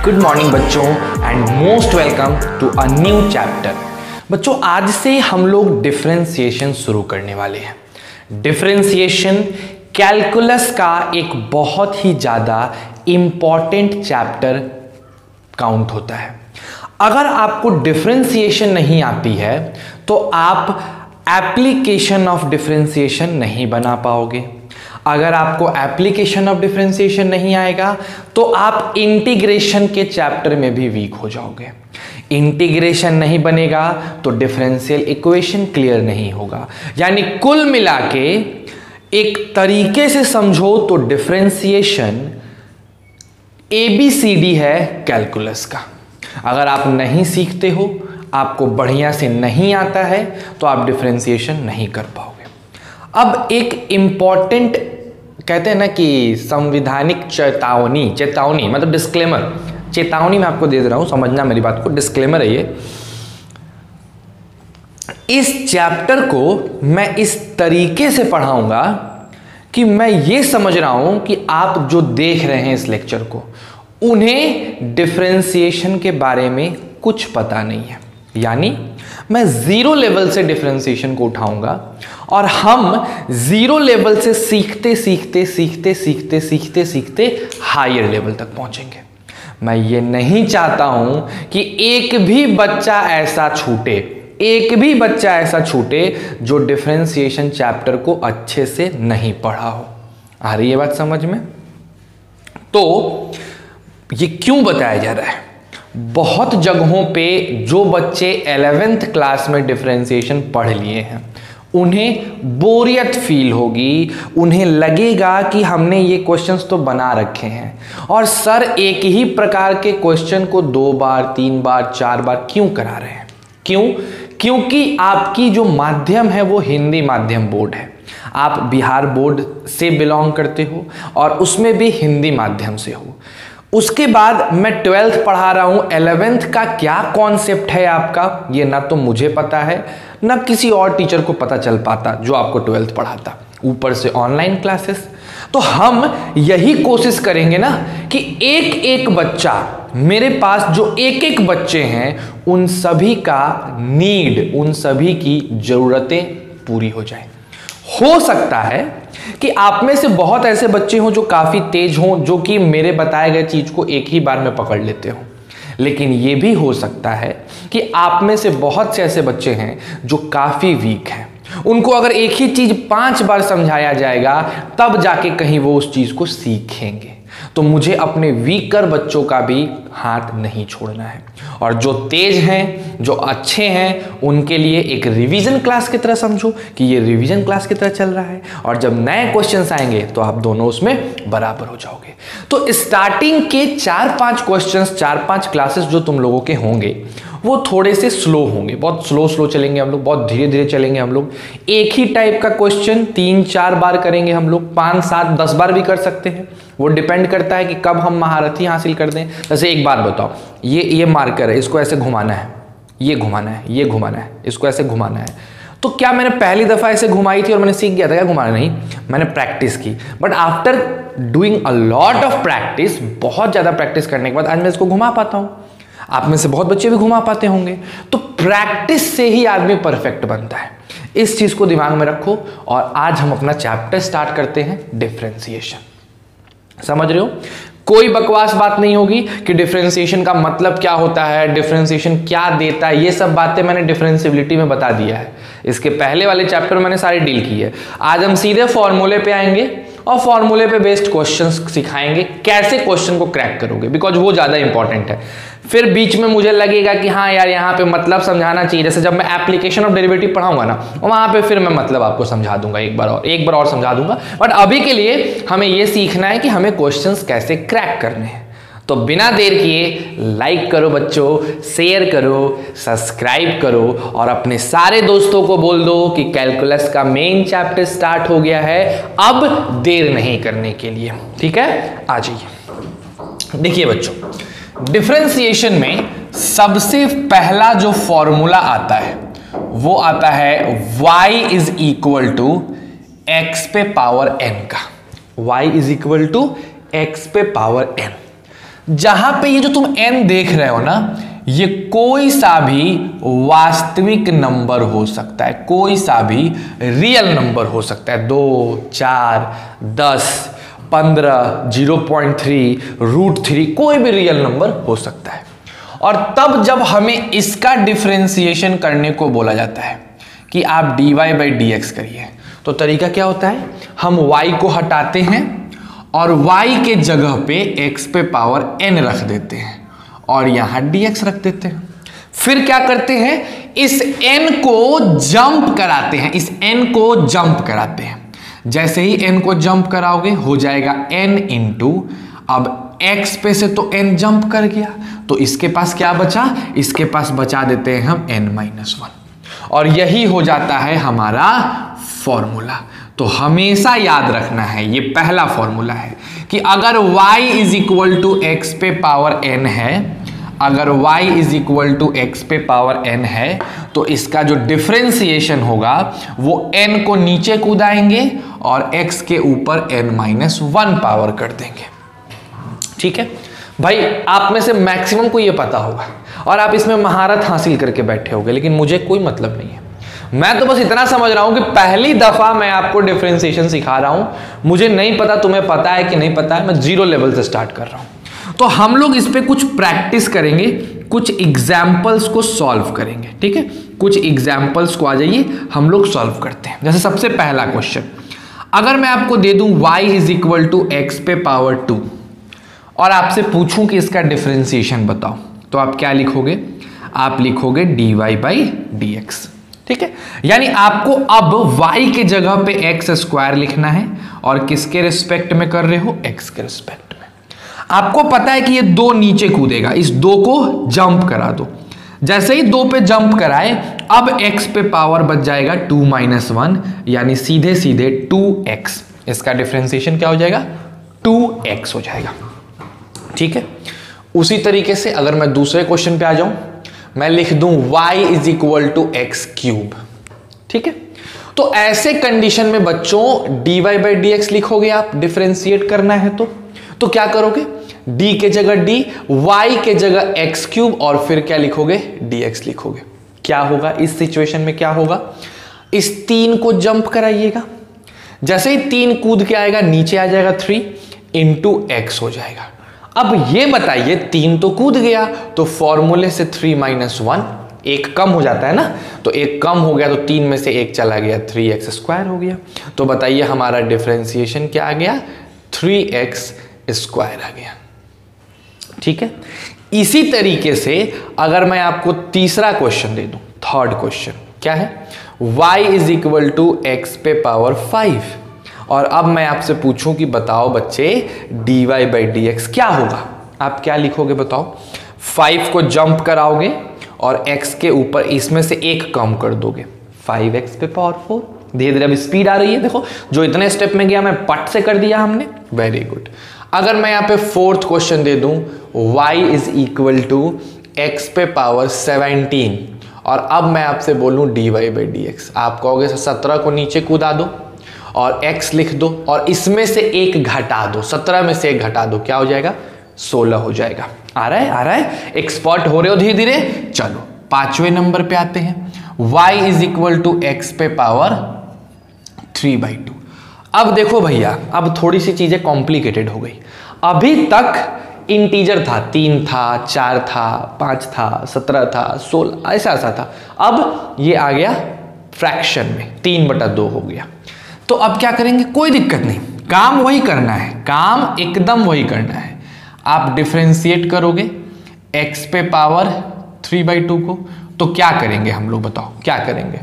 Good morning बच्चों and most welcome to a new chapter. बच्चों आज से हम लोग डिफरेंशिएशन शुरू करने वाले हैं। डिफरेंशिएशन कैलकुलस का एक बहुत ही ज़्यादा इम्पॉर्टेंट चैप्टर काउंट होता है। अगर आपको डिफरेंशिएशन नहीं आती है तो आप एप्लीकेशन ऑफ डिफरेंशिएशन नहीं बना पाओगे। अगर आपको एप्लीकेशन ऑफ डिफरेंशिएशन नहीं आएगा तो आप इंटीग्रेशन के चैप्टर में भी वीक हो जाओगे। इंटीग्रेशन नहीं बनेगा तो डिफरेंशियल इक्वेशन क्लियर नहीं होगा। यानी कुल मिला के एक तरीके से समझो तो डिफरेंशिएशन ABCD है कैलकुलस का। अगर आप नहीं सीखते हो, आपको बढ़िया से नहीं आता है तो आप डिफरेंशिएशन नहीं कर पाओगे। अब एक इंपॉर्टेंट कहते हैं ना कि संविधानिक चेतावनी मतलब डिस्क्लेमर, चेतावनी मैं आपको दे रहा हूं, समझना मेरी बात को। डिस्क्लेमर है ये। इस चैप्टर को मैं इस तरीके से पढ़ाऊंगा कि मैं ये समझ रहा हूं कि आप जो देख रहे हैं इस लेक्चर को, उन्हें डिफरेंशिएशन के बारे में कुछ पता नहीं है। यानी मैं जीरो लेवल से डिफरेंशिएशन को उठाऊंगा और हम जीरो लेवल से सीखते सीखते सीखते सीखते सीखते सीखते हायर लेवल तक पहुंचेंगे। मैं ये नहीं चाहता हूं कि एक भी बच्चा ऐसा छूटे जो डिफरेंशिएशन चैप्टर को अच्छे से नहीं पढ़ा हो। आ रही है बात समझ में? तो ये क्यों बताया जा रहा है? बहुत जगहों पे जो बच्चे 11th क्लास में डिफरेंशिएशन पढ़ लिए हैं उन्हें बोरियत फील होगी। उन्हें लगेगा कि हमने ये क्वेश्चंस तो बना रखे हैं और सर एक ही प्रकार के क्वेश्चन को 2 बार 3 बार 4 बार क्यों करा रहे हैं। क्यों? क्योंकि आपकी जो माध्यम है वो हिंदी माध्यम बोर्ड है। आप बिहार बोर्ड से बिलोंग करते हो और उसमें भी हिंदी माध्यम से हो। उसके बाद मैं 12th पढ़ा रहा हूं। 11th का क्या कॉन्सेप्ट है आपका, ये ना तो मुझे पता है ना किसी और टीचर को पता चल पाता जो आपको 12th पढ़ाता। ऊपर से ऑनलाइन क्लासेस। तो हम यही कोशिश करेंगे ना कि एक एक बच्चा, मेरे पास जो एक एक बच्चे हैं उन सभी का नीड, उन सभी की जरूरतें पूरी हो जाए। हो सकता है कि आप में से बहुत ऐसे बच्चे हों जो काफी तेज हों, जो कि मेरे बताए गए चीज को एक ही बार में पकड़ लेते हो। लेकिन यह भी हो सकता है कि आप में से बहुत से ऐसे बच्चे हैं जो काफी वीक हैं। उनको अगर एक ही चीज 5 बार समझाया जाएगा तब जाके कहीं वो उस चीज को सीखेंगे। तो मुझे अपने वीकर बच्चों का भी हाथ नहीं छोड़ना है। और जो तेज हैं, जो अच्छे हैं, उनके लिए एक रिवीजन क्लास की तरह समझो कि ये रिवीजन क्लास की तरह चल रहा है। और जब नए क्वेश्चंस आएंगे तो आप दोनों उसमें बराबर हो जाओगे। तो स्टार्टिंग के 4-5 क्वेश्चंस, 4-5 क्लासेस जो तुम लोगों के होंगे वो थोड़े से स्लो होंगे। बहुत स्लो चलेंगे हम लोग, बहुत धीरे धीरे चलेंगे हम लोग। एक ही टाइप का क्वेश्चन 3-4 बार करेंगे हम लोग, 5-7-10 बार भी कर सकते हैं। वो डिपेंड करता है कि कब हम महारथी हासिल कर दें। जैसे एक बात बताओ, ये मार्कर है, इसको ऐसे घुमाना है, ये घुमाना है, ये घुमाना है, इसको ऐसे घुमाना है। तो क्या मैंने पहली दफा ऐसे घुमाई थी और मैंने सीख गया था क्या घुमाना? नहीं, मैंने प्रैक्टिस की। But after doing a lot of practice, बहुत ज्यादा प्रैक्टिस करने के बाद आज मैं इसको घुमा पाता हूं। आप में से बहुत बच्चे भी घुमा पाते होंगे। तो प्रैक्टिस से ही आदमी परफेक्ट बनता है। इस चीज को दिमाग में रखो। और आज हम अपना चैप्टर स्टार्ट करते हैं, डिफरेंशिएशन। समझ रहे हो? कोई बकवास बात नहीं होगी कि डिफरेंशिएशन का मतलब क्या होता है, डिफरेंशिएशन क्या देता है। ये सब बातें मैंने डिफरेंशिएबिलिटी में बता दिया है। इसके पहले वाले चैप्टर में मैंने सारी डील की है। आज हम सीधे फॉर्मूले पे आएंगे और फॉर्मूले पे बेस्ड क्वेश्चंस सिखाएंगे, कैसे क्वेश्चन को क्रैक करोगे, बिकॉज वो ज्यादा इंपॉर्टेंट है। फिर बीच में मुझे लगेगा कि हाँ यार यहाँ पे मतलब समझाना चाहिए। जैसे जब मैं एप्लीकेशन ऑफ डेरिवेटिव पढ़ाऊंगा ना, वहां पे फिर मैं मतलब आपको समझा दूंगा, एक बार और समझा दूंगा। बट अभी के लिए हमें ये सीखना है कि हमें क्वेश्चंस कैसे क्रैक करने हैं। तो बिना देर किए लाइक करो बच्चों, शेयर करो, सब्सक्राइब करो और अपने सारे दोस्तों को बोल दो कि कैलकुलस का मेन चैप्टर स्टार्ट हो गया है। अब देर नहीं करने के लिए, ठीक है? आ जाइए। देखिए बच्चों, डिफरेंशिएशन में सबसे पहला जो फॉर्मूला आता है वो आता है y is equal to x पे पावर n का। y is equal to x पे पावर n। जहां पे ये जो तुम n देख रहे हो ना, ये कोई सा भी वास्तविक नंबर हो सकता है, कोई सा भी रियल नंबर हो सकता है। 2, 4, 10, 15, 0.3, √3, कोई भी रियल नंबर हो सकता है। और तब जब हमें इसका डिफरेंशिएशन करने को बोला जाता है कि आप dy/dx करिए, तो तरीका क्या होता है, हम y को हटाते हैं और y के जगह पे x पे पावर n रख देते हैं और यहां dx रख देते हैं। फिर क्या करते हैं, इस n को जंप कराते हैं, इस n को जंप कराते हैं। जैसे ही n को जंप कराओगे हो जाएगा n इंटू, अब x पे से तो n जंप कर गया, तो इसके पास क्या बचा, इसके पास बचा देते हैं हम n-1, और यही हो जाता है हमारा फॉर्मूला। तो हमेशा याद रखना है, ये पहला फॉर्मूला है कि अगर y is equal to x पे पावर n है, अगर y is equal to x पे पावर n है, तो इसका जो डिफरेंशिएशन होगा वो n को नीचे कूदाएंगे और x के ऊपर n-1 पावर कर देंगे। ठीक है भाई, आप में से मैक्सिमम को ये पता होगा और आप इसमें महारत हासिल करके बैठे होगे, लेकिन मुझे कोई मतलब नहीं है। मैं तो बस इतना समझ रहा हूं कि पहली दफा मैं आपको डिफरेंशिएशन सिखा रहा हूं, मुझे नहीं पता तुम्हें पता है कि नहीं पता है, मैं 0 लेवल से स्टार्ट कर रहा हूं। तो हम लोग इस पे कुछ प्रैक्टिस करेंगे, कुछ एग्जाम्पल्स को सॉल्व करेंगे। ठीक है, कुछ एग्जाम्पल्स को आ जाइए हम लोग सॉल्व करते हैं। जैसे सबसे पहला क्वेश्चन, अगर मैं आपको दे दूं y is equal to x पे पावर 2 और आपसे पूछूं कि इसका डिफरेंशिएशन बताओ, तो आप क्या लिखोगे, आप लिखोगे dy/dx। ठीक है, यानी आपको अब y के जगह पे x² लिखना है और किसके रिस्पेक्ट में कर रहे हो, x के रिस्पेक्ट में। आपको पता है कि ये 2 नीचे कूदेगा, इस 2 को जंप करा दो। जैसे ही 2 पे जंप कराए, अब x पे पावर बच जाएगा 2-1, यानी सीधे सीधे 2x। इसका डिफरेंशिएशन क्या हो जाएगा, 2x हो जाएगा। ठीक है, उसी तरीके से अगर मैं दूसरे क्वेश्चन पे आ जाऊं, मैं लिख दूं y is equal to x³। ठीक है, तो ऐसे कंडीशन में बच्चों dy/dx लिखोगे आप, डिफरेंशिएट करना है तो क्या करोगे, d के जगह d, y के जगह x³ और फिर क्या लिखोगे, dx लिखोगे। क्या होगा इस सिचुएशन में, क्या होगा, इस 3 को जंप कराइएगा। जैसे ही 3 कूद के आएगा, नीचे आ जाएगा 3 इंटू x हो जाएगा। अब ये बताइए, 3 तो कूद गया, तो फॉर्मूले से 3-1, एक कम हो जाता है ना, तो एक कम हो गया तो 3 में से 1 चला गया, 3x² हो गया। तो बताइए हमारा डिफरेंशिएशन क्या आ गया, 3x² आ गया। ठीक है, इसी तरीके से अगर मैं आपको तीसरा क्वेश्चन दे दूं, थर्ड क्वेश्चन क्या है, y is equal to x पे पावर 5, और अब मैं आपसे पूछूं कि बताओ बच्चे dy/dx क्या होगा, आप क्या लिखोगे बताओ। 5 को जंप कराओगे और x के ऊपर इसमें से 1 कम कर दोगे, 5x पे पावर 4। धीरे धीरे अब स्पीड आ रही है, देखो जो इतने स्टेप में गया मैं पट से कर दिया हमने, वेरी गुड। अगर मैं यहाँ पे फोर्थ क्वेश्चन दे दूं, y is equal to x पे पावर 17, और अब मैं आपसे बोलूं dy/dx, आप कहोगे 17 को नीचे कूदा दो और x लिख दो और इसमें से 1 घटा दो, 17 में से 1 घटा दो, क्या हो जाएगा, 16 हो जाएगा। आ रहा है, एक्सपर्ट हो रहे हो धीरे धीरे। चलो 5वें नंबर पे आते हैं, y is equal to x पे पावर 3/2। अब देखो भैया, अब थोड़ी सी चीजें कॉम्प्लिकेटेड हो गई। अभी तक इंटीजर था, 3 था, 4 था, 5 था, 17 था, 16, ऐसा था। अब ये आ गया फ्रैक्शन में, 3/2 हो गया। तो अब क्या करेंगे, कोई दिक्कत नहीं, काम वही करना है, काम एकदम वही करना है। आप डिफरेंशिएट करोगे x पे पावर 3/2 को, तो क्या करेंगे हम लोग बताओ, क्या करेंगे,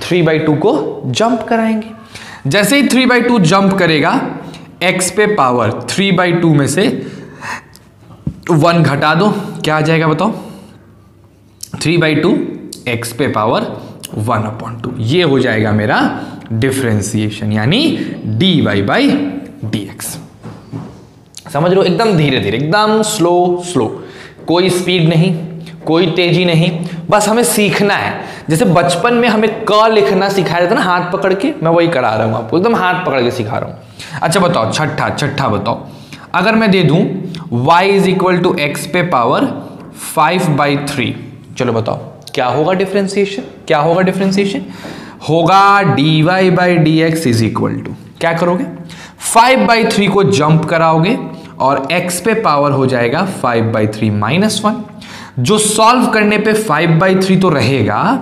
3/2 को जंप कराएंगे। जैसे ही 3/2 जंप करेगा, x पे पावर 3/2 में से 1 घटा दो, क्या आ जाएगा बताओ, 3/2 x पे पावर 1/2। ये हो जाएगा मेरा डिफरेंशिएशन, यानी dy/dx। समझ लो, एकदम धीरे धीरे, एकदम स्लो, कोई स्पीड नहीं, कोई तेजी नहीं, बस हमें सीखना है। जैसे बचपन में हमें क लिखना सिखाया जाता है ना, हाथ पकड़ के, मैं वही करा रहा हूं आपको, एकदम हाथ पकड़ के सिखा रहा हूं। अच्छा बताओ, छठा बताओ, अगर मैं दे दूं y is equal to x पे पावर 5/3। चलो बताओ क्या होगा डिफरेंशिएशन, क्या होगा डिफरेंशिएशन, होगा dy/dx इज इक्वल टू, क्या करोगे 5/3 को जंप कराओगे और x पे पावर हो जाएगा 5/3 -1। जो सॉल्व करने पे 5/3 तो रहेगा,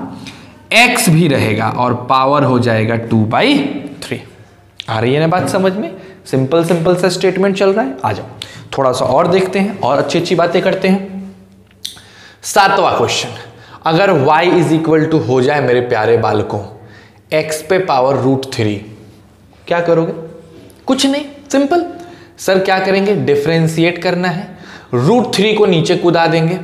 x भी रहेगा और पावर हो जाएगा 2/3। आ रही है ना बात समझ में? सिंपल सिंपल सा स्टेटमेंट चल रहा है। आ जाओ थोड़ा सा और देखते हैं और अच्छी अच्छी बातें करते हैं। 7वां क्वेश्चन, अगर y इज इक्वल टू हो जाए मेरे प्यारे बालकों x पे पावर √3, क्या करोगे? कुछ नहीं, सिंपल सर क्या करेंगे, डिफरेंशिएट करना है, √3 को नीचे कूदा देंगे,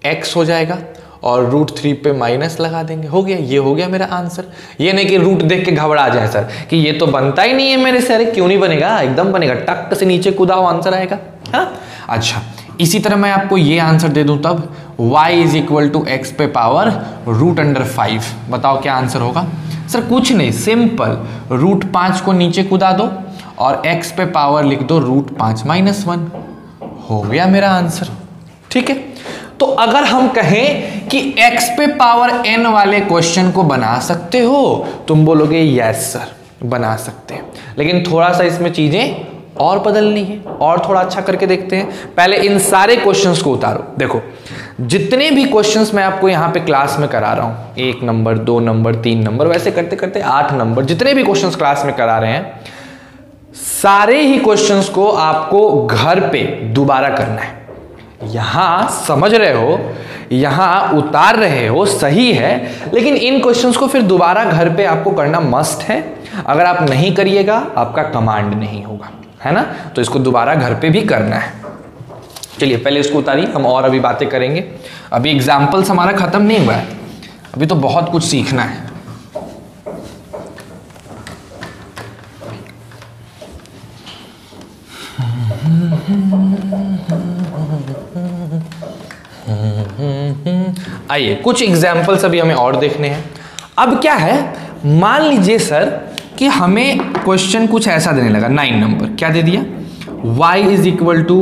x हो जाएगा और √3 पे माइनस लगा देंगे, हो गया। ये हो गया मेरा आंसर। ये नहीं कि रूट देख के घबरा जाए सर कि ये तो बनता ही नहीं है मेरे से। अरे क्यों नहीं बनेगा, एकदम बनेगा, टक से नीचे कूदाओ आंसर आएगा। हाँ अच्छा, इसी तरह मैं आपको ये आंसर दे दूं तब y is equal to x पे पावर √5, बताओ क्या आंसर होगा? सर कुछ नहीं, सिंपल √5 को नीचे कूदा दो और x पे पावर लिख दो √5 -1, हो गया मेरा आंसर। ठीक है, तो अगर हम कहें कि x पे पावर n वाले क्वेश्चन को बना सकते हो, तुम बोलोगे यस सर बना सकते हैं, लेकिन थोड़ा सा इसमें चीजें और बदलनी है और थोड़ा अच्छा करके देखते हैं। पहले इन सारे क्वेश्चंस को उतारो। देखो जितने भी क्वेश्चंस मैं आपको यहाँ पे क्लास में करा रहा हूँ, 1 नंबर 2 नंबर 3 नंबर, वैसे करते करते 8 नंबर, जितने भी क्वेश्चंस क्लास में करा रहे हैं, सारे ही क्वेश्चंस को आपको घर पे दोबारा करना है। यहां समझ रहे हो, यहां उतार रहे हो, सही है, लेकिन इन क्वेश्चंस को फिर दोबारा घर पे आपको करना मस्ट है। अगर आप नहीं करिएगा आपका कमांड नहीं होगा, है ना? तो इसको दोबारा घर पे भी करना है। चलिए पहले इसको उतारिए, हम और अभी बातें करेंगे। अभी एग्जाम्पल्स हमारा खत्म नहीं हुआ है, अभी तो बहुत कुछ सीखना है। आइए कुछ एग्जाम्पल्स अभी हमें और देखने हैं। अब क्या है, मान लीजिए सर कि हमें क्वेश्चन कुछ ऐसा देने लगा, 9 नंबर, क्या दे दिया, y is equal to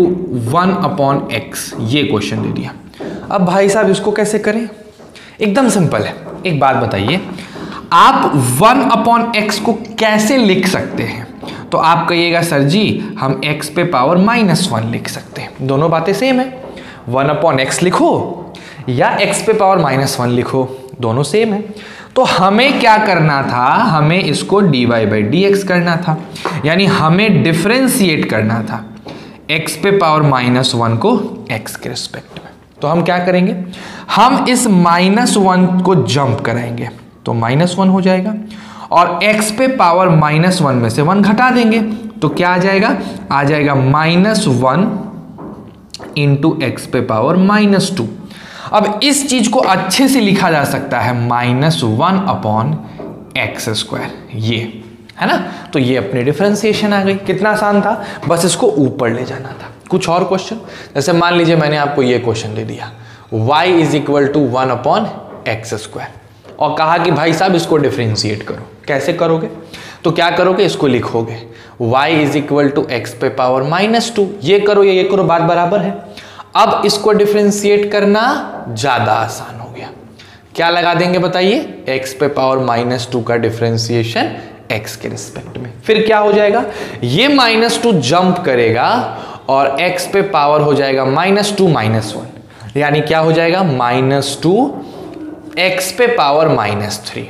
1/x, ये क्वेश्चन दे दिया। अब भाई साहब इसको कैसे करें? एकदम सिंपल है। एक बात बताइए, आप 1/x को कैसे लिख सकते हैं? तो आप कहिएगा सर जी हम x पे पावर -1 लिख सकते हैं। दोनों बातें सेम है, 1/x लिखो या x पे पावर -1 लिखो, दोनों सेम है। तो हमें क्या करना था, हमें इसको dy/dx करना था, यानी हमें डिफरेंशिएट करना था x पे पावर -1 को x के रिस्पेक्ट में। तो हम क्या करेंगे, हम इस -1 को जंप कराएंगे तो -1 हो जाएगा और x पे पावर -1 में से 1 घटा देंगे तो क्या आ जाएगा, आ जाएगा -1 इंटू x पे पावर -2। अब इस चीज को अच्छे से लिखा जा सकता है -1/x², ये है ना? तो ये अपनी डिफरेंशिएशन आ गई। कितना आसान था, बस इसको ऊपर ले जाना था। कुछ और क्वेश्चन, जैसे मान लीजिए मैंने आपको ये क्वेश्चन दे दिया, y is equal to 1/x² और कहा कि भाई साहब इसको डिफरेंशिएट करो। कैसे करोगे? तो क्या करोगे, इसको लिखोगे y is equal to x पे पावर -2, ये करो या ये करो, बात बराबर है। अब इसको डिफरेंशिएट करना ज्यादा आसान हो गया। क्या लगा देंगे बताइए, x पे पावर -2 का डिफरेंशिएशन x के रिस्पेक्ट में। फिर क्या हो जाएगा, ये -2 जंप करेगा और x पे पावर हो जाएगा -2 -1, यानी क्या हो जाएगा -2 x पे पावर -3।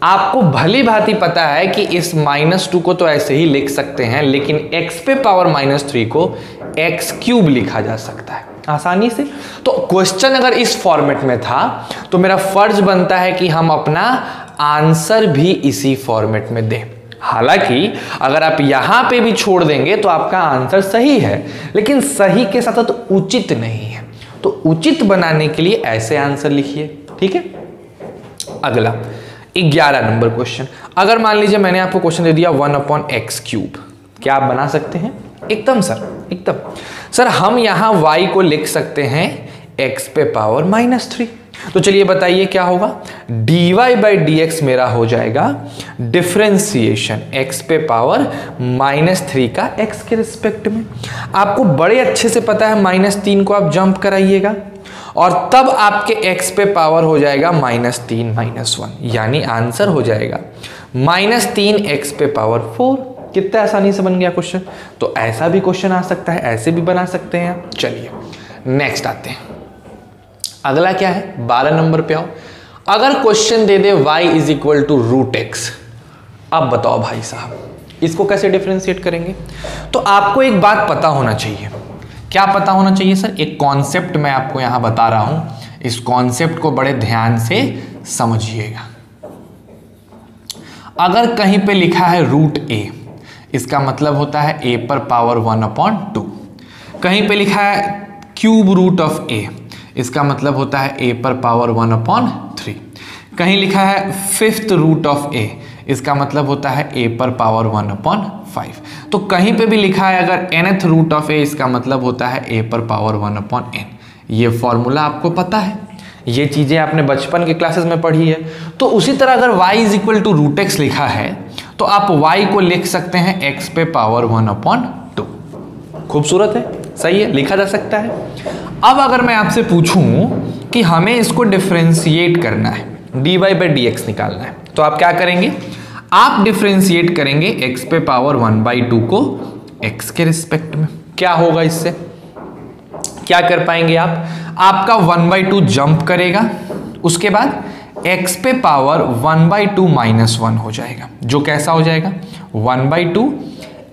आपको भली भांति पता है कि इस -2 को तो ऐसे ही लिख सकते हैं, लेकिन x पे पावर -3 को x³ लिखा जा सकता है आसानी से। तो क्वेश्चन अगर इस फॉर्मेट में था तो मेरा फर्ज बनता है कि हम अपना आंसर भी इसी फॉर्मेट में दें। हालांकि अगर आप यहां पे भी छोड़ देंगे तो आपका आंसर सही है, लेकिन सही के साथ तो उचित नहीं है। तो उचित बनाने के लिए ऐसे आंसर लिखिए, ठीक है। अगला 11 नंबर क्वेश्चन, अगर मान लीजिए मैंने आपको क्वेश्चन दे दिया 1/x³, क्या आप बना सकते हैं? एकदम सर, एकदम सर, हम यहां y को लिख सकते हैं x पे पावर -3, तो चलिए बताइए क्या होगा, dy/dx मेरा हो जाएगा डिफरेंशिएशन x पे पावर -3 का x के रिस्पेक्ट में। आपको बड़े अच्छे से पता है -3 को आप जंप कराइएगा और तब आपके x पे पावर हो जाएगा -3 -1, यानी आंसर हो जाएगा -3x पे पावर 4। कितना आसानी से बन गया क्वेश्चन। तो ऐसा भी क्वेश्चन आ सकता है, ऐसे भी बना सकते हैं आप। चलिए नेक्स्ट आते हैं। अगला क्या है, 12 नंबर पे आओ। अगर क्वेश्चन दे दे y = √x, अब बताओ भाई साहब इसको कैसे डिफरेंशिएट करेंगे। तो आपको एक बात पता होना चाहिए। क्या पता होना चाहिए सर? एक कॉन्सेप्ट मैं आपको यहां बता रहा हूं, इस कॉन्सेप्ट को बड़े ध्यान से समझिएगा। अगर कहीं पे लिखा है √a, इसका मतलब होता है a पर पावर 1/2। कहीं पे लिखा है √a, इसका मतलब होता है a पर पावर 1/3। कहीं लिखा है 5th √a, इसका मतलब होता है a पर पावर 1/5। तो कहीं पे भी लिखा है अगर nth √a, इसका मतलब होता है a पर पावर 1/n। ये फॉर्मूला आपको पता है, ये चीजें आपने बचपन के क्लासेस में पढ़ी है। तो उसी तरह अगर y = √x लिखा है तो आप y को लिख सकते हैं x पे पावर 1/2। खूबसूरत है, सही है, लिखा जा सकता है। अब अगर मैं आपसे पूछूं कि हमें इसको डिफरेंशिएट करना है, dy/dx निकालना है, तो आप क्या करेंगे? आप डिफरेंशिएट करेंगे x पे पावर 1/2 को x के रिस्पेक्ट में। क्या होगा इससे? क्या कर पाएंगे आप? आपका 1/2 जंप करेगा, उसके बाद x पे पावर 1/2 -1 हो जाएगा, जो कैसा हो जाएगा 1/2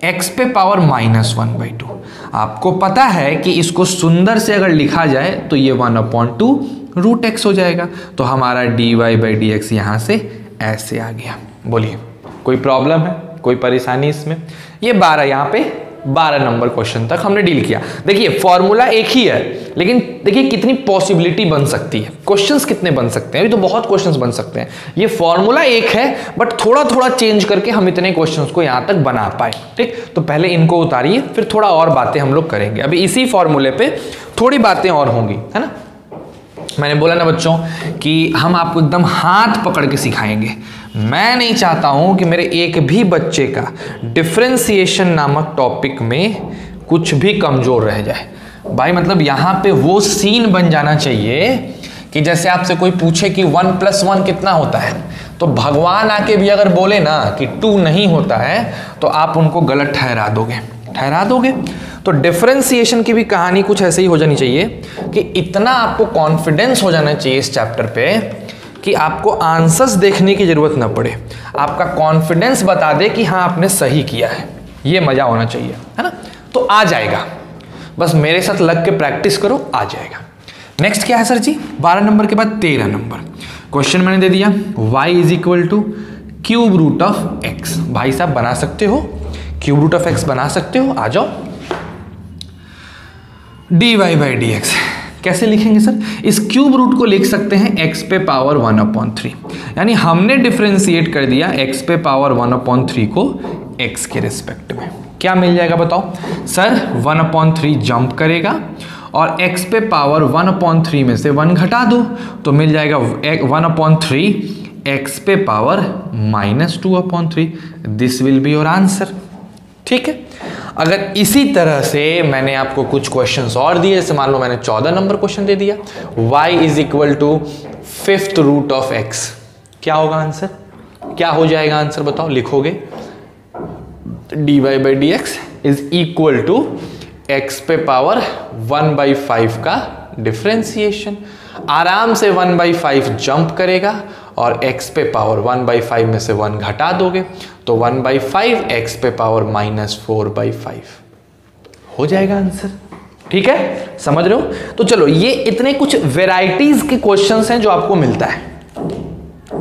x पे पावर -1/2। आपको पता है कि इसको सुंदर से अगर लिखा जाए तो ये 1/2 √x हो जाएगा। तो हमारा dy/dx यहां से ऐसे आ गया। बोलिए कोई प्रॉब्लम है, कोई परेशानी इसमें? ये 12 यहां पे 12 नंबर क्वेश्चन तक हमने डील किया। देखिए फॉर्मूला एक ही है, लेकिन देखिए कितनी पॉसिबिलिटी बन सकती है, क्वेश्चंस कितने बन सकते हैं। अभी तो बहुत क्वेश्चंस बन सकते हैं। ये फॉर्मूला एक है, बट थोड़ा थोड़ा चेंज करके हम इतने क्वेश्चंस को यहां तक बना पाए। ठीक, तो पहले इनको उतारिए, फिर थोड़ा और बातें हम लोग करेंगे। अभी इसी फॉर्मूले पे थोड़ी बातें और होंगी, है ना। मैंने बोला ना बच्चों कि हम आपको एकदम हाथ पकड़ के सिखाएंगे। मैं नहीं चाहता हूं कि मेरे एक भी बच्चे का डिफरेंशिएशन नामक टॉपिक में कुछ भी कमजोर रह जाए। भाई मतलब यहां पे वो सीन बन जाना चाहिए कि जैसे आपसे कोई पूछे कि 1 + 1 कितना होता है, तो भगवान आके भी अगर बोले ना कि 2 नहीं होता है, तो आप उनको गलत ठहरा दोगे। तो डिफरेंशिएशन की भी कहानी कुछ ऐसे ही हो जानी चाहिए कि इतना आपको कॉन्फिडेंस हो जाना चाहिए इस चैप्टर पे कि आपको आंसर्स देखने की जरूरत ना पड़े, आपका कॉन्फिडेंस बता दे कि हाँ आपने सही किया है। ये मजा होना चाहिए, है ना। तो आ जाएगा, बस मेरे साथ लग के प्रैक्टिस करो, आ जाएगा। नेक्स्ट क्या है सर जी? 12 नंबर के बाद 13 नंबर क्वेश्चन मैंने दे दिया, y = √x। भाई साहब बना सकते हो, √x बना सकते हो, आ जाओ। dy/dx कैसे लिखेंगे सर? इस क्यूब रूट को लिख सकते हैं x पे पावर 1/3, यानी हमने डिफरेंशिएट कर दिया x पे पावर 1/3 को x के रिस्पेक्ट में। क्या मिल जाएगा बताओ सर? 1/3 जंप करेगा और x पे पावर 1/3 में से 1 घटा दो, तो मिल जाएगा 1/3 x पे power -2/3। This will be your answer. ठीक है। अगर इसी तरह से मैंने आपको कुछ क्वेश्चंस और दिए, जैसे मान लो मैंने 14 नंबर क्वेश्चन दे दिया, y = 5th √x, क्या होगा आंसर? क्या हो जाएगा आंसर बताओ, लिखोगे? dy/dx = x पे पावर 1/5 का डिफरेंशिएशन। आराम से 1/5 जंप करेगा और x पे पावर 1/5 में से 1 घटा दोगे, तो 1/5 x पे पावर -4/5 हो जाएगा आंसर। ठीक है, समझ रहे हो? तो चलो, ये इतने कुछ वेराइटीज के क्वेश्चंस हैं जो आपको मिलता है।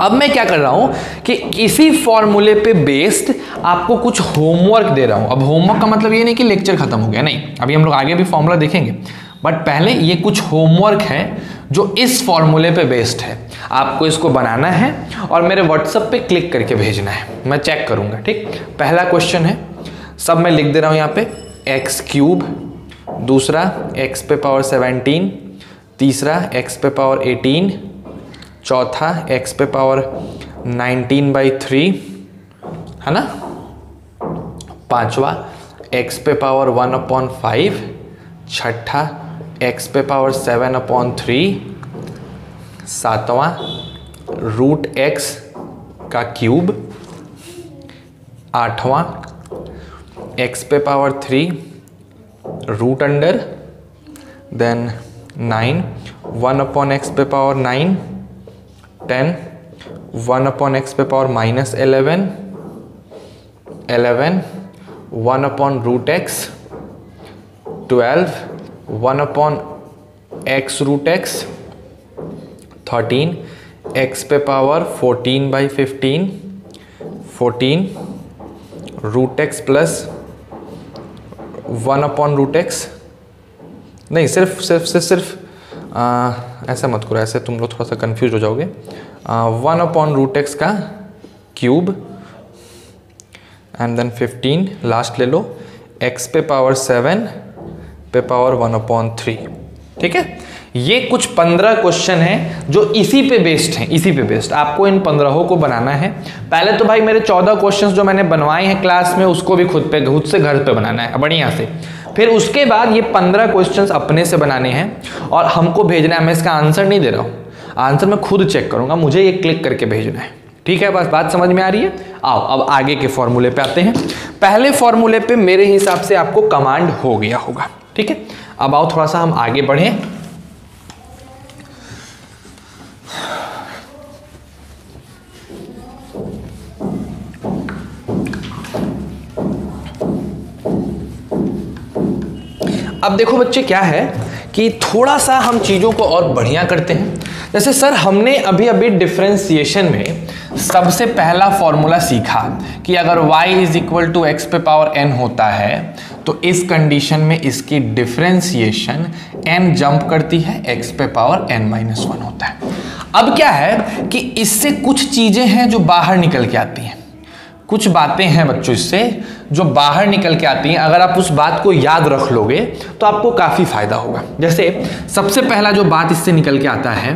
अब मैं क्या कर रहा हूं कि इसी फॉर्मूले पे बेस्ड आपको कुछ होमवर्क दे रहा हूं। अब होमवर्क का मतलब ये नहीं कि लेक्चर खत्म हो गया, नहीं, अभी हम लोग आगे भी फॉर्मूला देखेंगे, बट पहले ये कुछ होमवर्क है जो इस फॉर्मूले पे बेस्ड है। आपको इसको बनाना है और मेरे व्हाट्सएप पे क्लिक करके भेजना है, मैं चेक करूंगा। ठीक, पहला क्वेश्चन है, सब मैं लिख दे रहा हूं यहाँ पे, x3, दूसरा x पे पावर 17, तीसरा x पे पावर 18, चौथा x पे पावर 19/3 है ना, पांचवा x पे पावर 1/5, छठा x पे पावर 7/3, सातवां √x का क्यूब, आठवां x पे power 3 root under, then 9 1/x पे पावर 9, 10 1/x पे पावर -11, 11 1/√x, 12 1/x√x, 13 x पे पावर 14/15, 14 √x प्लस 1/√x, नहीं सिर्फ ऐसा मत करो, ऐसे तुम लोग थोड़ा सा कंफ्यूज हो जाओगे। 1/√x का क्यूब एंड देन 15 लास्ट ले लो, x पे पावर 7 पे पावर 1/3। ठीक है, ये कुछ 15 क्वेश्चन हैं जो इसी पे बेस्ड हैं, इसी पे बेस्ड आपको इन 15 को बनाना है। पहले तो भाई मेरे 14 क्वेश्चंस जो मैंने बनवाए हैं क्लास में उसको भी खुद से घर पे बनाना है बढ़िया से। फिर उसके बाद ये 15 क्वेश्चंस अपने से बनाने हैं और हमको भेजना है। मैं इसका आंसर नहीं दे रहा हूँ, आंसर मैं खुद चेक करूँगा, मुझे ये क्लिक करके भेजना है। ठीक है, बस बात समझ में आ रही है। आओ अब आगे के फॉर्मूले पे आते हैं। पहले फॉर्मूले पे मेरे हिसाब से आपको कमांड हो गया होगा। ठीक है, अब आओ थोड़ा सा हम आगे बढ़ें। अब देखो बच्चे क्या है कि थोड़ा सा हम चीज़ों को और बढ़िया करते हैं। जैसे सर हमने अभी डिफरेंशिएशन में सबसे पहला फॉर्मूला सीखा कि अगर y = x पे पावर n होता है तो इस कंडीशन में इसकी डिफरेंशिएशन n जंप करती है x पे पावर n-1 होता है। अब क्या है कि इससे कुछ चीज़ें हैं जो बाहर निकल के आती हैं, कुछ बातें हैं बच्चों इससे जो बाहर निकल के आती हैं। अगर आप उस बात को याद रख लोगे तो आपको काफ़ी फायदा होगा। जैसे सबसे पहला जो बात इससे निकल के आता है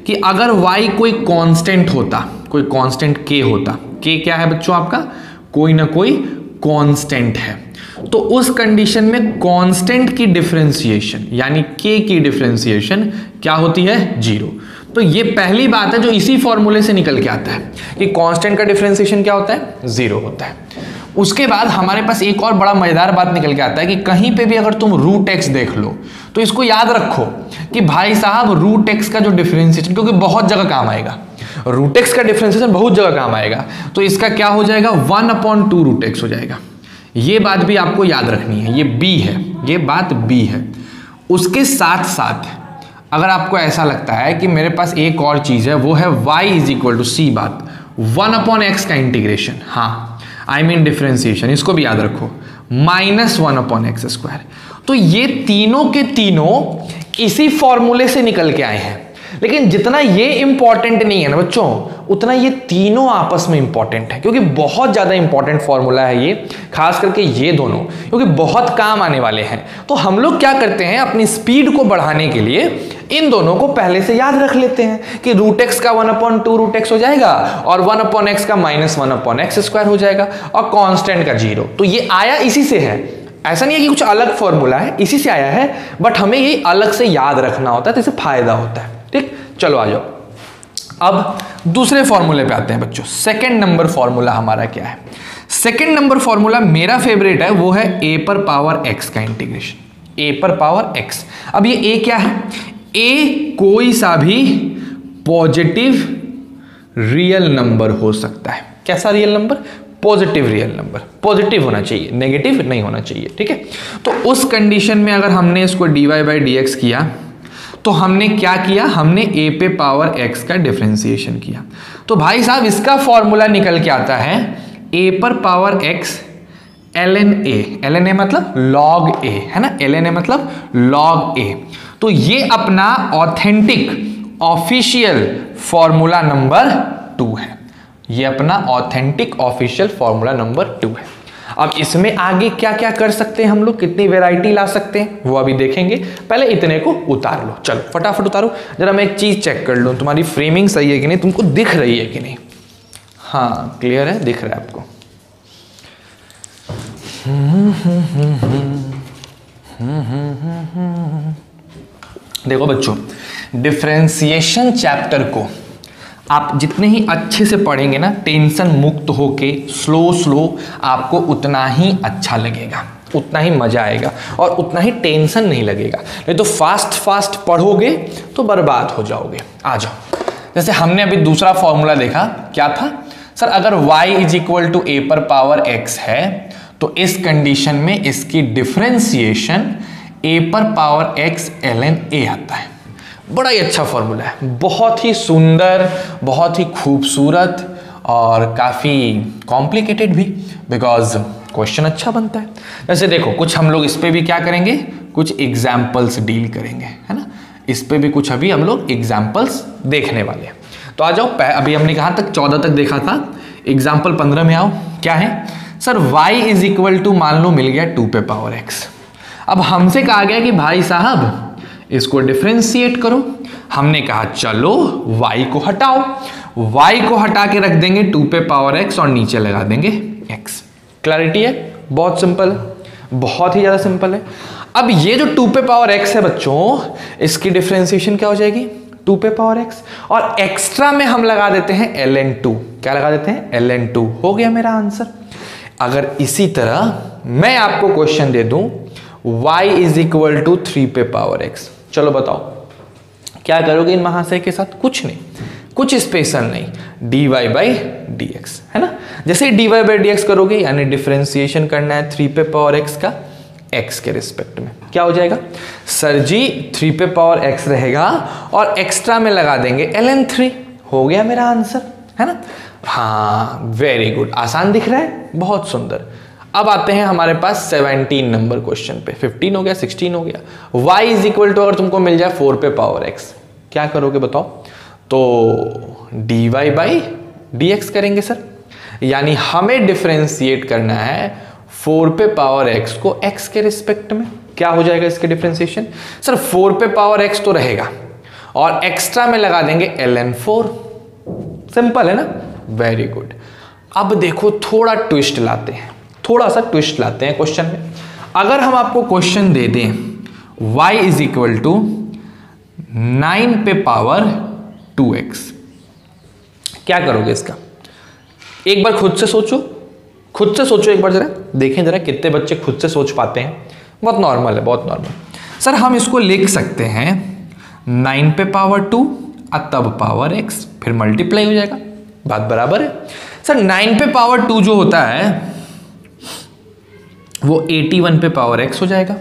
कि अगर y कोई कांस्टेंट होता, कोई कांस्टेंट k होता, k क्या है बच्चों आपका, कोई ना कोई कांस्टेंट है, तो उस कंडीशन में कांस्टेंट की डिफरेंशिएशन यानी k की डिफरेंशिएशन क्या होती है, 0। तो ये पहली बात है जो इसी फॉर्मूले से निकल के आता है कि कांस्टेंट का डिफरेंशिएशन क्या होता है, 0 होता है। उसके बाद हमारे पास एक और बड़ा मजेदार बात निकल के आता है कि कहीं पे भी अगर तुम √x देख लो तो इसको याद रखो कि भाई साहब √x का जो डिफरेंशिएशन, क्योंकि बहुत जगह काम आएगा, √x का डिफरेंशिएशन बहुत जगह काम आएगा, तो इसका क्या हो जाएगा, 1/2√x हो जाएगा। ये बात भी आपको याद रखनी है, ये b है, ये बात b है। उसके साथ साथ अगर आपको ऐसा लगता है कि मेरे पास एक और चीज है, वो है y = c बात 1/x का इंटीग्रेशन, हाँ आई मीन डिफरेंशिएशन, इसको भी याद रखो, -1/x²। तो ये तीनों के तीनों इसी फॉर्मूले से निकल के आए हैं। लेकिन जितना ये इंपॉर्टेंट नहीं है ना बच्चों, उतना ये तीनों आपस में इंपॉर्टेंट है, क्योंकि बहुत ज्यादा इंपॉर्टेंट फॉर्मूला है ये, खास करके ये दोनों, क्योंकि बहुत काम आने वाले हैं। तो हम लोग क्या करते हैं, अपनी स्पीड को बढ़ाने के लिए इन दोनों को पहले से याद रख लेते हैं कि √x का 1/2√x हो जाएगा और 1/x का -1/x² हो जाएगा और कांस्टेंट का 0। तो ये आया इसी से है, ऐसा नहीं है कि कुछ अलग फॉर्मूला है, इसी से आया है, बट हमें ये अलग से याद रखना होता है, तो इससे फायदा होता है। ठीक, चलो आ जाओ अब दूसरे फॉर्मूले पे आते हैं बच्चों। सेकंड नंबर फॉर्मूला हमारा क्या है, सेकंड नंबर फॉर्मूला मेरा फेवरेट है, वो है a⁴x का इंटीग्रेशन, a⁴x। अब ये a क्या है, a कोई सा भी पॉजिटिव रियल नंबर हो सकता है। कैसा real number, positive real number, positive होना चाहिए, नेगेटिव नहीं होना चाहिए। ठीक है, तो उस कंडीशन में अगर हमने इसको dy/dx किया तो हमने क्या किया, हमने a⁴x का डिफरेंशिएशन किया। तो भाई साहब इसका फॉर्मूला निकल के आता है a⁴x ln a मतलब log a, है ना, ln a मतलब log a। तो ये अपना ऑथेंटिक ऑफिशियल फॉर्मूला नंबर 2 है, ये अपना ऑथेंटिक ऑफिशियल फॉर्मूला नंबर 2 है। अब इसमें आगे क्या क्या कर सकते हैं हम लोग, कितनी वैरायटी ला सकते हैं वो अभी देखेंगे। पहले इतने को उतार लो, चलो फटाफट उतारो। जरा मैं एक चीज चेक कर लूं, तुम्हारी फ्रेमिंग सही है कि नहीं, तुमको दिख रही है कि नहीं। हाँ क्लियर है, दिख रहा है आपको। देखो बच्चों, डिफरेंशिएशन चैप्टर को आप जितने ही अच्छे से पढ़ेंगे ना, टेंशन मुक्त होके स्लो आपको उतना ही अच्छा लगेगा, उतना ही मजा आएगा और उतना ही टेंशन नहीं लगेगा। नहीं तो फास्ट पढ़ोगे तो बर्बाद हो जाओगे। आ जाओ, जैसे हमने अभी दूसरा फॉर्मूला देखा, क्या था सर, अगर y इज इक्वल टू ए पर पावर x है तो इस कंडीशन में इसकी डिफरेंशिएशन a पर पावर x ln a आता है। बड़ा ही अच्छा फॉर्मूला है, बहुत ही सुंदर, बहुत ही खूबसूरत और काफ़ी कॉम्प्लिकेटेड भी, बिकॉज क्वेश्चन अच्छा बनता है। जैसे देखो, कुछ हम लोग इस पे भी क्या करेंगे, कुछ एग्जाम्पल्स डील करेंगे, है ना। इस पे भी कुछ अभी हम लोग एग्जाम्पल्स देखने वाले हैं। तो आ जाओ, अभी हमने कहाँ तक, 14 तक देखा था। एग्जाम्पल 15 में आओ। क्या है sir, y is equal to मान लो मिल गया 2 पे पावर x। अब हमसे कहा गया कि भाई साहब इसको डिफरेंशिएट करो। हमने कहा चलो y को हटाओ, y को हटा के रख देंगे 2 पे पावर x और नीचे लगा देंगे x। क्लैरिटी है, बहुत सिंपल है, बहुत ही ज्यादा सिंपल है। अब ये जो 2 पे पावर x है बच्चों, इसकी डिफरेंशिएशन क्या हो जाएगी, 2 पे पावर x, और एक्स्ट्रा में हम लगा देते हैं ln2। क्या लगा देते हैं, ln2। हो गया मेरा आंसर। अगर इसी तरह मैं आपको क्वेश्चन दे दूं y इज इक्वल टू 3 पे पावर x, चलो बताओ क्या करोगे इन महाशय के साथ। कुछ नहीं, कुछ स्पेशल नहीं, dy बाई डी एक्स, है ना। जैसे ही dy बाई डी एक्स करोगे, यानी डिफरेंशिएशन करना है 3 पे पावर x का x के रिस्पेक्ट में, क्या हो जाएगा सर जी, 3 पे पावर x रहेगा और एक्स्ट्रा में लगा देंगे ln3। हो गया मेरा आंसर, है ना। हाँ वेरी गुड, आसान दिख रहा है, बहुत सुंदर। अब आते हैं हमारे पास 17 नंबर क्वेश्चन पे। 15 हो गया, 16 हो गया। y इज इक्वल टू अगर तुमको मिल जाए 4 पे पावर x, क्या करोगे बताओ। तो dy बाई डी एक्स करेंगे सर, यानी हमें डिफरेंशिएट करना है 4 पे पावर x को x के रिस्पेक्ट में। क्या हो जाएगा इसके डिफरेंशिएशन सर, 4 पे पावर x तो रहेगा और एक्स्ट्रा में लगा देंगे ln4। सिंपल है ना, वेरी गुड। अब देखो थोड़ा ट्विस्ट लाते हैं, थोड़ा सा ट्विस्ट लाते हैं क्वेश्चन में। अगर हम आपको क्वेश्चन दे दें y इज इक्वल टू 9 पे पावर 2x, क्या करोगे इसका। एक बार खुद से सोचो, खुद से सोचो एक बार, जरा देखें जरा कितने बच्चे खुद से सोच पाते हैं। बहुत नॉर्मल है, बहुत नॉर्मल। सर हम इसको लिख सकते हैं 9 पे पावर 2 और तब पावर x, फिर मल्टीप्लाई हो जाएगा, बात बराबर है। सर 9 पे पावर 2 जो होता है वो 81 पे पावर x हो जाएगा।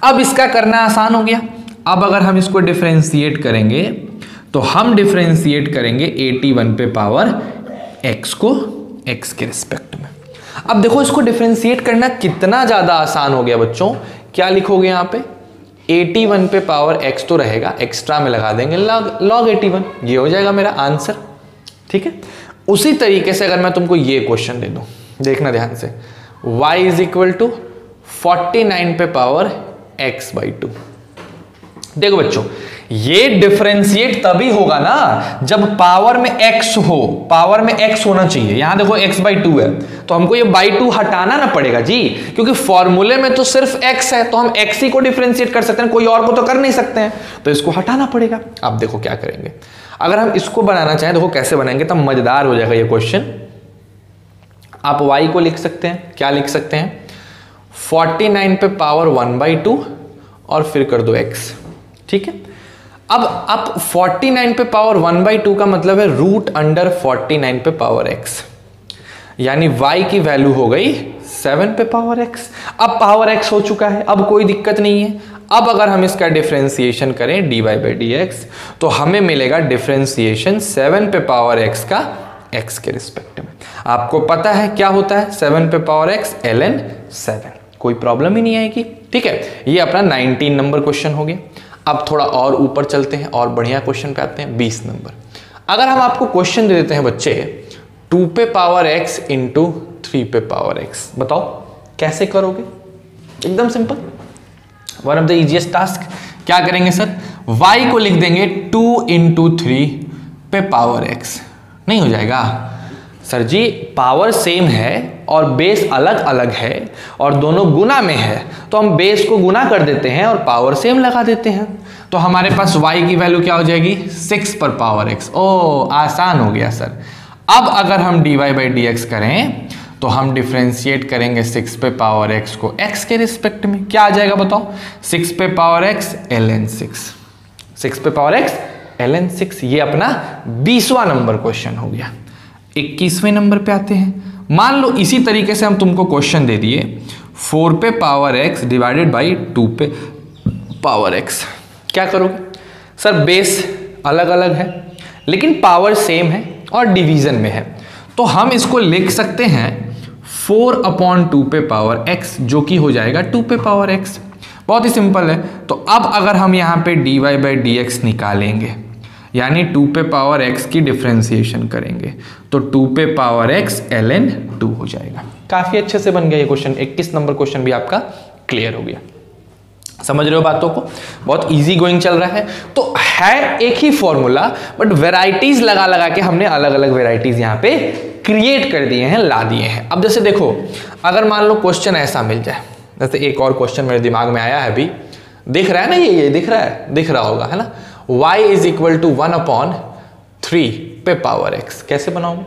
अब इसका करना आसान हो गया। अब अगर हम इसको डिफरेंशिएट करेंगे तो हम डिफरेंशिएट करेंगे 81 पे पावर x को x के रिस्पेक्ट में। अब देखो इसको डिफरेंशिएट करना कितना ज्यादा आसान हो गया बच्चों। क्या लिखोगे यहाँ पे, 81 पे पावर x तो रहेगा, एक्स्ट्रा में लगा देंगे log 81, ये हो जाएगा मेरा आंसर। ठीक है, उसी तरीके से अगर मैं तुमको ये क्वेश्चन दे दूं, देखना ध्यान से, y इज इक्वल टू 49 पे पावर x बाई 2। देखो बच्चों, ये डिफरेंशिएट तभी होगा ना जब पावर में x हो, पावर में x होना चाहिए। यहां देखो x बाई 2 है तो हमको ये बाई 2 हटाना ना पड़ेगा जी, क्योंकि फॉर्मूले में तो सिर्फ x है, तो हम x ही को डिफरेंशिएट कर सकते हैं, कोई और को तो कर नहीं सकते हैं, तो इसको हटाना पड़ेगा। अब देखो क्या करेंगे, अगर हम इसको बनाना चाहें, देखो कैसे बनाएंगे तब मजेदार हो जाएगा ये क्वेश्चन। आप y को लिख सकते हैं, क्या लिख सकते हैं, 49 पे पावर 1 बाई 2 और फिर कर दो x। ठीक है, अब आप 49 पे पावर 1 बाई 2 का मतलब है रूट अंडर 49 पे पावर x, यानी y की वैल्यू हो गई 7 पे पावर x। अब पावर x हो चुका है, अब कोई दिक्कत नहीं है। अब अगर हम इसका डिफरेंशिएशन करें dy बाई डी एक्स, तो हमें मिलेगा डिफरेंशिएशन 7 पे पावर x का x के रिस्पेक्ट में। आपको पता है क्या होता है 7 पे पावर x ln 7, कोई प्रॉब्लम ही नहीं आएगी। ठीक है, ये अपना 19 नंबर क्वेश्चन हो गया। अब थोड़ा और ऊपर चलते हैं और बढ़िया क्वेश्चन पे आते हैं, 20 नंबर। अगर हम आपको क्वेश्चन दे देते हैं बच्चे 2 पे पावर x इंटू 3 पे पावर x, बताओ कैसे करोगे? एकदम simple, one of the easiest task. क्या करेंगे सर? y को लिख देंगे 2 × 3 पे पावर x। नहीं हो जाएगा सर जी, पावर सेम है और बेस अलग अलग है और दोनों गुना में है, तो हम बेस को गुना कर देते हैं और पावर सेम लगा देते हैं। तो हमारे पास y की वैल्यू क्या हो जाएगी? 6 पर पावर x। ओ आसान हो गया सर। अब अगर हम dy/dx करें तो हम डिफ्रेंशिएट करेंगे 6 पे पावर x को x के रिस्पेक्ट में। क्या आ जाएगा बताओ? 6 पे पावर x ln 6, 6 पे पावर x ln 6। ये अपना 20वां नंबर क्वेश्चन हो गया। 21वें नंबर पे आते हैं। मान लो इसी तरीके से हम तुमको क्वेश्चन दे दिए 4 पे पावर x डिवाइडेड बाई 2 पे पावर x। क्या करोगे? सर बेस अलग अलग है लेकिन पावर सेम है और डिवीजन में है, तो हम इसको लिख सकते हैं 4/2 पे पावर x, जो कि हो जाएगा 2 पे पावर x। बहुत ही सिंपल है। तो अब अगर हम यहाँ पे dy/dx निकालेंगे यानी 2 पे पावर x की डिफ्रेंसिएशन करेंगे तो 2 पे पावर x ln 2 हो जाएगा। काफी अच्छे से बन गया ये क्वेश्चन। 21 नंबर क्वेश्चन भी आपका क्लियर हो गया। समझ रहे हो बातों को? बहुत इजी गोइंग चल रहा है। तो है एक ही फॉर्मूला बट वेराइटीज लगा लगा के हमने अलग अलग वेराइटीज यहाँ पे क्रिएट कर दिए हैं, ला दिए हैं। अब जैसे देखो, अगर मान लो क्वेश्चन ऐसा मिल जाए, जैसे एक और क्वेश्चन मेरे दिमाग में आया है अभी, दिख रहा है ना, ये दिख रहा है, दिख रहा होगा है ना, y = 1/3 पे पावर x। कैसे बनाओगे?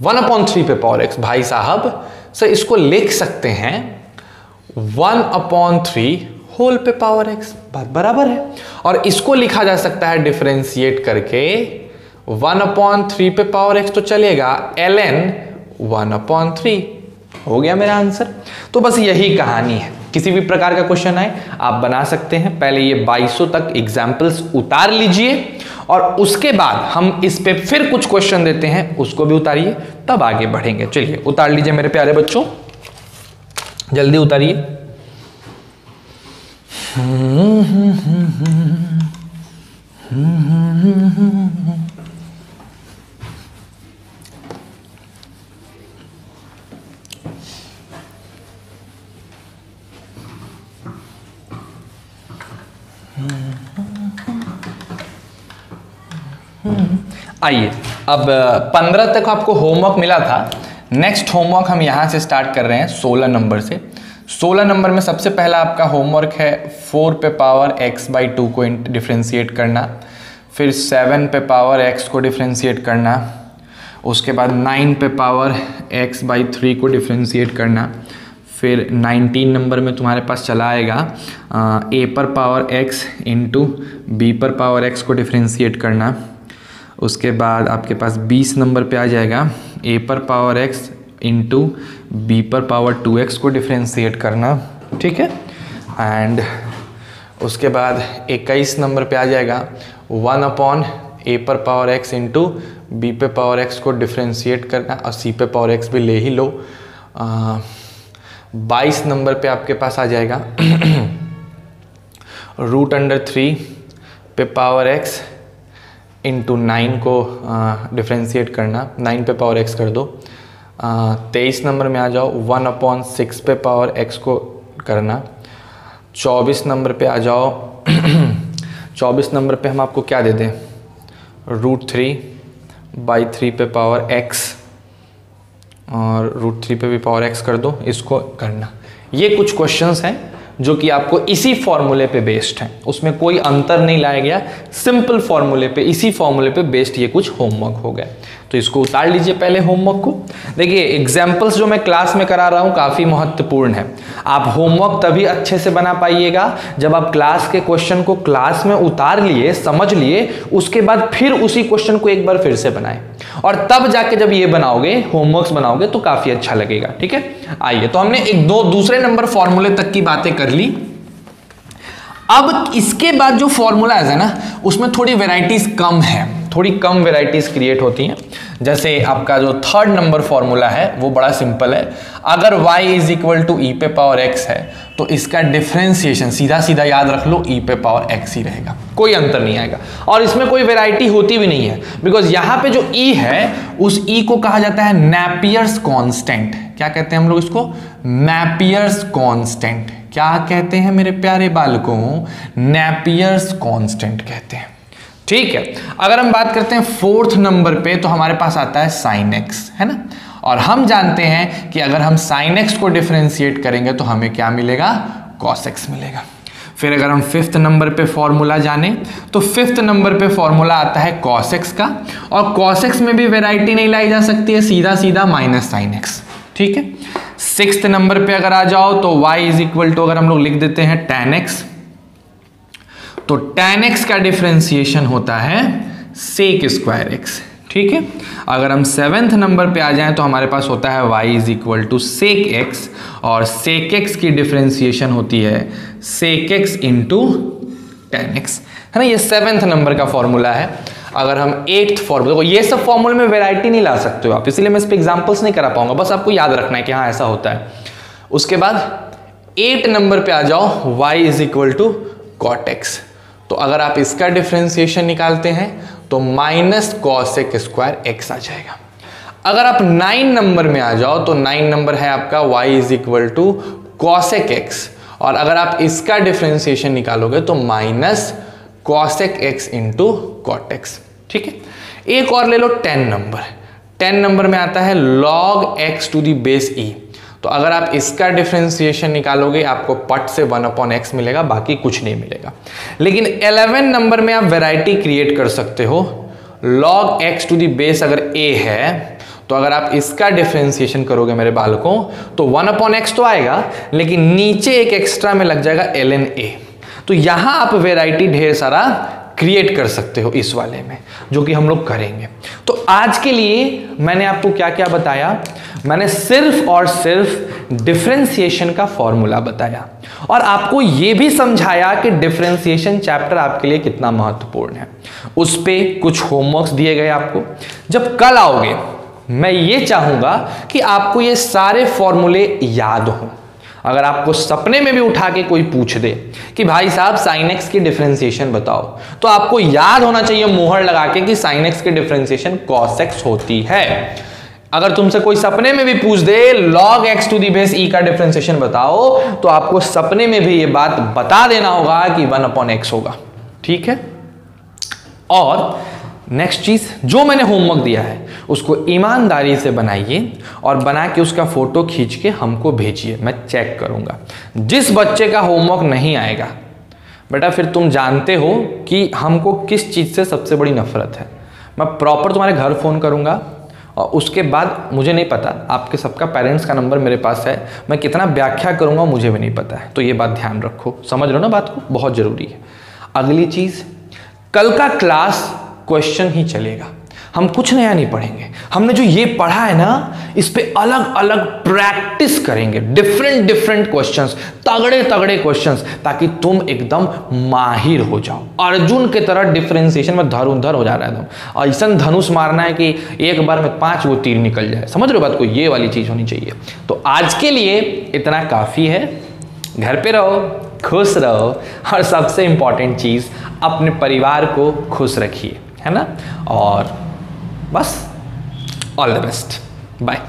1/3 पे पावर x भाई साहब, सर इसको लिख सकते हैं 1/3 होल पे पावर x। बात बराबर है। और इसको लिखा जा सकता है डिफरेंशिएट करके 1/3 पे पावर x तो चलेगा ln 1/3। हो गया मेरा आंसर। तो बस यही कहानी है। किसी भी प्रकार का क्वेश्चन आए आप बना सकते हैं। पहले ये 2200 तक एग्जाम्पल्स उतार लीजिए और उसके बाद हम इस पे फिर कुछ क्वेश्चन देते हैं, उसको भी उतारिए, तब आगे बढ़ेंगे। चलिए उतार लीजिए मेरे प्यारे बच्चों, जल्दी उतारिए। आइए, अब 15 तक आपको होमवर्क मिला था। नेक्स्ट होमवर्क हम यहाँ से स्टार्ट कर रहे हैं 16 नंबर से। 16 नंबर में सबसे पहला आपका होमवर्क है 4 पे पावर x/2 को डिफ्रेंशिएट करना, फिर 7 पे पावर x को डिफ्रेंशिएट करना, उसके बाद 9 पे पावर x/3 को डिफ्रेंशिएट करना, फिर 19 नंबर में तुम्हारे पास चला आएगा a पर पावर x इंटू b पर पावर x को डिफ्रेंशिएट करना। उसके बाद आपके पास 20 नंबर पे आ जाएगा a पर पावर x इंटू b पर पावर 2x को डिफ्रेंशिएट करना, ठीक है। एंड उसके बाद 21 नंबर पे आ जाएगा 1/a पर पावर x इंटू b पे पावर x को डिफ्रेंशिएट करना और c पे पावर x भी ले ही लो। 22 नंबर पे आपके पास आ जाएगा √3 पे पावर x इंटू 9 को डिफ्रेंशिएट करना, 9 पे पावर x कर दो। 23 नंबर में आ जाओ 1/6 पे पावर x को करना। 24 नंबर पे आ जाओ 24 नंबर पे हम आपको क्या दे दें, √3/3 पे पावर x और √3 पे भी पावर x कर दो, इसको करना। ये कुछ क्वेश्चंस हैं जो कि आपको इसी फॉर्मूले पे बेस्ड हैं, उसमें कोई अंतर नहीं लाया गया, सिंपल फॉर्मूले पे, इसी फॉर्मूले पे बेस्ड ये कुछ होमवर्क हो गए। तो इसको उतार लीजिए पहले होमवर्क को। देखिए एग्जाम्पल्स जो मैं क्लास में करा रहा हूँ काफ़ी महत्वपूर्ण है। आप होमवर्क तभी अच्छे से बना पाइएगा जब आप क्लास के क्वेश्चन को क्लास में उतार लिए, समझ लिए, उसके बाद फिर उसी क्वेश्चन को एक बार फिर से बनाएं और तब जाके जब ये बनाओगे, होमवर्क्स बनाओगे तो काफ़ी अच्छा लगेगा, ठीक है। आइए, तो हमने दूसरे नंबर फॉर्मूले तक की बातें कर ली। अब इसके बाद जो फॉर्मूलाज है ना उसमें थोड़ी वेराइटीज कम है, थोड़ी कम वेराइटीज क्रिएट होती हैं। जैसे आपका जो थर्ड नंबर फॉर्मूला है वो बड़ा सिंपल है। अगर y इज इक्वल टू ई पे पावर x है तो इसका डिफरेंशिएशन सीधा सीधा याद रख लो ई पे पावर x ही रहेगा, कोई अंतर नहीं आएगा। और इसमें कोई वेराइटी होती भी नहीं है, बिकॉज यहाँ पे जो e है उस e को कहा जाता है नेपियर्स कांस्टेंट। क्या कहते हैं हम लोग इसको? Napier's constant. क्या कहते हैं मेरे प्यारे बालकों? नेपियर्स कांस्टेंट कहते हैं। ठीक है, अगर हम बात करते हैं फोर्थ नंबर पे तो हमारे पास आता है साइन एक्स, है ना। और हम जानते हैं कि अगर हम साइन एक्स को डिफरेंशिएट करेंगे तो हमें क्या मिलेगा? कॉस एक्स मिलेगा। फिर अगर हम फिफ्थ नंबर पे फॉर्मूला जाने तो फिफ्थ नंबर पे फॉर्मूला आता है कॉस एक्स का, और कॉस एक्स में भी वेराइटी नहीं लाई जा सकती है, सीधा सीधा माइनस साइन एक्स। ठीक है, सिक्स्थ नंबर पे अगर आ जाओ तो y इज इक्वल टू, अगर हम लोग लिख देते हैं tan x, तो tan x का डिफरेंशिएशन होता है sec स्क्वायर x। ठीक है, अगर हम सेवेंथ नंबर पे आ जाएं तो हमारे पास होता है y is equal to sec x, और sec x की डिफरेंशिएशन होती है sec x into tan x, है ना। ये सेवेंथ नंबर का फॉर्मूला है। अगर हम एट्थ फॉर्मूला, देखो ये सब फॉर्मूले में वेराइटी नहीं ला सकते हो आप, इसलिए मैं इस पर एग्जाम्पल्स नहीं करा पाऊंगा, बस आपको याद रखना है कि हाँ ऐसा होता है। उसके बाद 8 नंबर पे आ जाओ, y is equal to cot x, तो अगर आप इसका डिफरेंशिएशन निकालते हैं तो माइनस कॉसेक स्क्वायर एक्स आ जाएगा। अगर आप 9 नंबर में आ जाओ तो 9 नंबर है आपका y is equal to cosec x, और अगर आप इसका डिफरेंशिएशन निकालोगे तो minus cosec x into cot x. ठीक है, एक और ले लो 10 नंबर। 10 नंबर में आता है log x to the base e, तो अगर आप इसका डिफरेंशिएशन निकालोगे आपको पट से 1/x मिलेगा, बाकी कुछ नहीं मिलेगा। लेकिन 11 नंबर में आप वैरायटी क्रिएट कर सकते हो। log x to the base अगर a है तो अगर आप इसका डिफरेंशिएशन करोगे मेरे बालकों तो 1/x तो आएगा, लेकिन नीचे एक एक्स्ट्रा में लग जाएगा ln a। तो यहां आप वैरायटी ढेर सारा क्रिएट कर सकते हो इस वाले में, जो कि हम लोग करेंगे। तो आज के लिए मैंने आपको क्या क्या बताया? मैंने सिर्फ और सिर्फ डिफरेंशिएशन का फॉर्मूला बताया, और आपको यह भी समझाया कि डिफरेंशिएशन चैप्टर आपके लिए कितना महत्वपूर्ण है। उस पे कुछ होमवर्क्स दिए गए आपको। जब कल आओगे मैं ये चाहूंगा कि आपको ये सारे फॉर्मूले याद हों। अगर आपको सपने में भी उठा के कोई पूछ दे कि भाई साहब साइन एक्स की डिफरेंशिएशन बताओ, तो आपको याद होना चाहिए मुहर लगा के कि साइन एक्स की डिफरेंशिएशन कॉस एक्स होती है। अगर तुमसे कोई सपने में भी पूछ दे log x to the base e का डिफरेंशिएशन बताओ, तो आपको सपने में भी ये बात बता देना होगा कि 1/x होगा। ठीक है, और नेक्स्ट चीज जो मैंने होमवर्क दिया है उसको ईमानदारी से बनाइए और बना के उसका फोटो खींच के हमको भेजिए, मैं चेक करूंगा। जिस बच्चे का होमवर्क नहीं आएगा बेटा, फिर तुम जानते हो कि हमको किस चीज से सबसे बड़ी नफरत है। मैं प्रॉपर तुम्हारे घर फोन करूंगा, और उसके बाद मुझे नहीं पता, आपके सबका पेरेंट्स का नंबर मेरे पास है, मैं कितना व्याख्या करूंगा मुझे भी नहीं पता है। तो ये बात ध्यान रखो, समझ लो ना बात को, बहुत जरूरी है। अगली चीज, कल का क्लास क्वेश्चन ही चलेगा, हम कुछ नया नहीं पढ़ेंगे। हमने जो ये पढ़ा है ना, इस पे अलग अलग प्रैक्टिस करेंगे, डिफरेंट क्वेश्चंस, तगड़े तगड़े क्वेश्चंस, ताकि तुम एकदम माहिर हो जाओ। अर्जुन के तरह डिफरेंशिएशन में धर हो जा रहा है एकदम, ऐसा धनुष मारना है कि एक बार में 5 वो तीर निकल जाए। समझ रहे हो बात को? ये वाली चीज होनी चाहिए। तो आज के लिए इतना काफी है। घर पे रहो, खुश रहो, और सबसे इंपॉर्टेंट चीज अपने परिवार को खुश रखिए, है ना। और बस ऑल द बेस्ट, बाय।